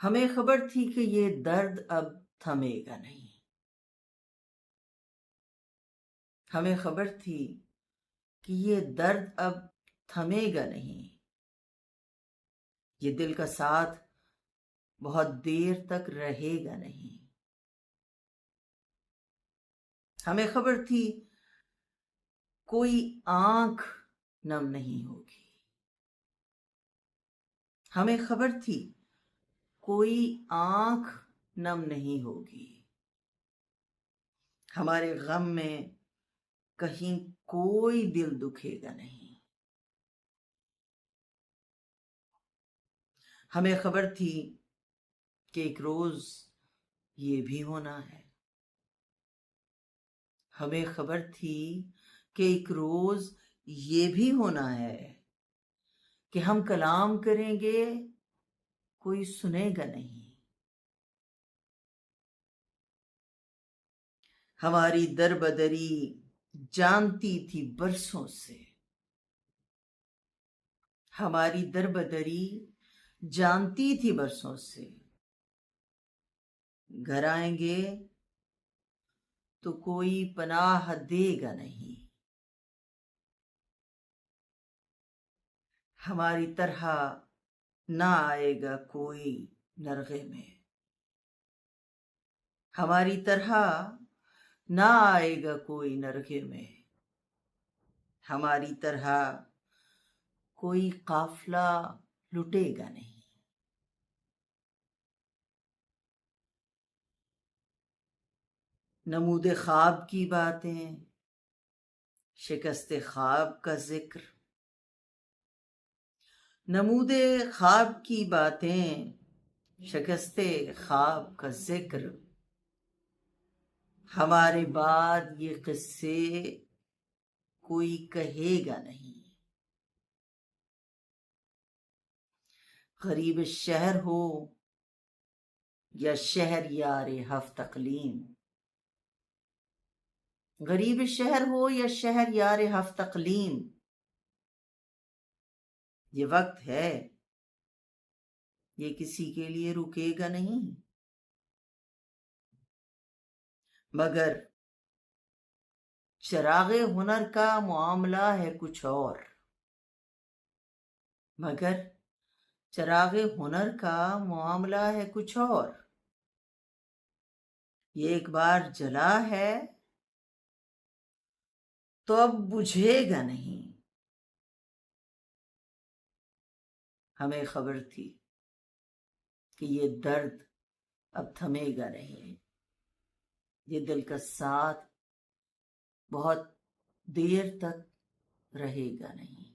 हमें खबर थी कि ये दर्द अब थमेगा नहीं। हमें खबर थी कि ये दर्द अब थमेगा नहीं। ये दिल का साथ बहुत देर तक रहेगा नहीं। हमें खबर थी कोई आंख नम नहीं होगी। हमें खबर थी कोई आंख नम नहीं होगी। हमारे गम में कहीं कोई दिल दुखेगा नहीं। हमें खबर थी कि एक रोज ये भी होना है। हमें खबर थी कि एक रोज ये भी होना है कि हम कलाम करेंगे, कोई सुनेगा नहीं। हमारी दरबदरी जानती थी बरसों से। हमारी दरबदरी जानती थी बरसों से। घर आएंगे तो कोई पनाह देगा नहीं। हमारी तरह ना आएगा कोई नरगे में। हमारी तरह ना आएगा कोई नरगे में। हमारी तरह कोई काफिला लुटेगा नहीं। नमूदे ख्वाब की बातें, शिकस्ते ख्वाब का जिक्र। नमूदे ख्वाब की बातें, शिकस्ते ख्वाब का जिक्र। हमारे बाद ये किस्से कोई कहेगा नहीं। गरीब शहर हो या शहर यारे हफ्त अकलीम। गरीब शहर हो या शहर यारे हफ्त अकलीम। ये वक्त है, ये किसी के लिए रुकेगा नहीं। मगर चरागे हुनर का मामला है कुछ और। मगर चरागे हुनर का मामला है कुछ और। ये एक बार जला है तो अब बुझेगा नहीं। हमें खबर थी कि ये दर्द अब थमेगा नहीं। ये दिल का साथ बहुत देर तक रहेगा नहीं।